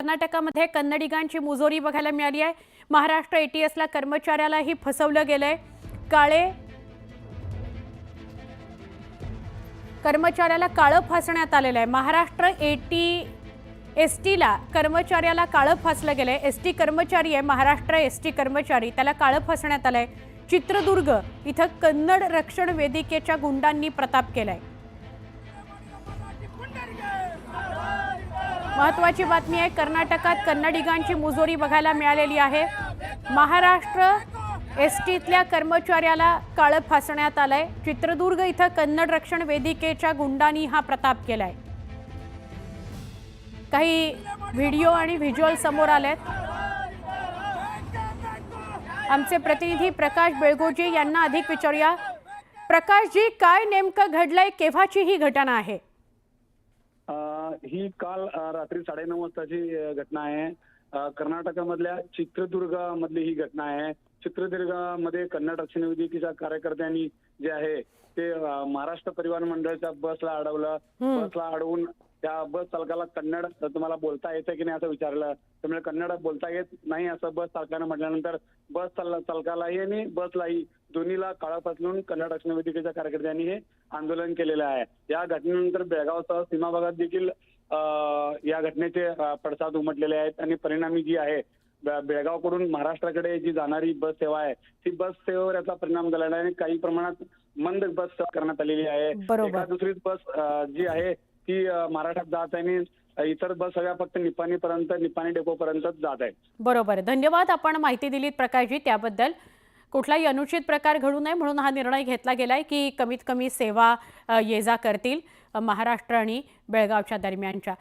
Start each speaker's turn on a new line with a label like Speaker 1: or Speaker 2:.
Speaker 1: कर्नाटकामध्ये कन्नडिगांची मुजोरी बघायला मिळाली आहे। महाराष्ट्र एटीएसला कर्मचाऱ्यालाही फसवलं गेलंय। कर्मचाऱ्याला काळं फासण्यात आलेलं आहे। महाराष्ट्र एसटीला कर्मचाऱ्याला काळं फासलं गेलंय। एसटी कर्मचारी आहे, महाराष्ट्र एसटी कर्मचारी, त्याला काळं फासण्यात आलंय। चित्रदुर्ग इथं कन्नड रक्षण वेदिकेच्या गुंडांनी प्रताप केलाय। महत्त्वाची बातमी आहे, कर्नाटकात कन्नडिगांची मुजोरी बघायला मिळालेली आहे। महाराष्ट्र एसटीतल्या कर्मचाऱ्याला काळं फासण्यात आलंय। चित्रदुर्ग इथं कन्नड रक्षण वेदिकेच्या गुंडांनी हा प्रताप केलाय। काही व्हिडिओ आणि व्हिज्युअल समोर आलेत। आमचे प्रतिनिधी प्रकाश बेळगोजी यांना अधिक विचारूया। प्रकाशजी, काय नेमकं घडलंय, केव्हाची ही घटना आहे?
Speaker 2: ही काल रात्री 9:30 वाजताची घटना आहे। कर्नाटकामधल्या चित्रदुर्ग मधली ही घटना आहे। चित्रदुर्गमध्ये कन्नड रक्षण वेदिकेच्या कार्यकर्त्यांनी जे आहे ते महाराष्ट्र परिवहन मंडळाच्या बसला अडवलं। बसला अडवून त्या बस चालकाला कन्नड तुम्हाला बोलता येतं की नाही असं विचारलं। त्यामुळे कन्नड बोलता येत नाही असं बस चालकानं म्हटल्यानंतर बस चालकालाही आणि बसलाही दोन्हीला काळा फासलून कन्नड रक्षण वेदिकेच्या कार्यकर्त्यांनी हे आंदोलन केलेलं आहे। या घटनेनंतर बेळगावसह सीमा भागात देखील या घटनेचे पडसाद उमटलेले आहेत आणि परिणामी जी आहे बेळगावकडून महाराष्ट्राकडे जी जाणारी बस सेवा आहे ती बस सेवेवर याचा परिणाम झालेला आहे आणि काही प्रमाणात मंद बस सेवा करण्यात आलेली आहे। एका दुसरी बस जी आहे ती महाराष्ट्रात जात आहे आणि इतर बस सगळ्या फक्त निपाणी डेपो पर्यंत जात आहे।
Speaker 1: बरोबर, धन्यवाद। आपण माहिती दिलीत प्रकाशजी त्याबद्दल। कुठलाही अनुचित प्रकार घडू नये म्हणून हा निर्णय घेतला गेलाय की कमीत कमी सेवा ये जा करतील महाराष्ट्र आणि बेळगावच्या दरम्यानच्या।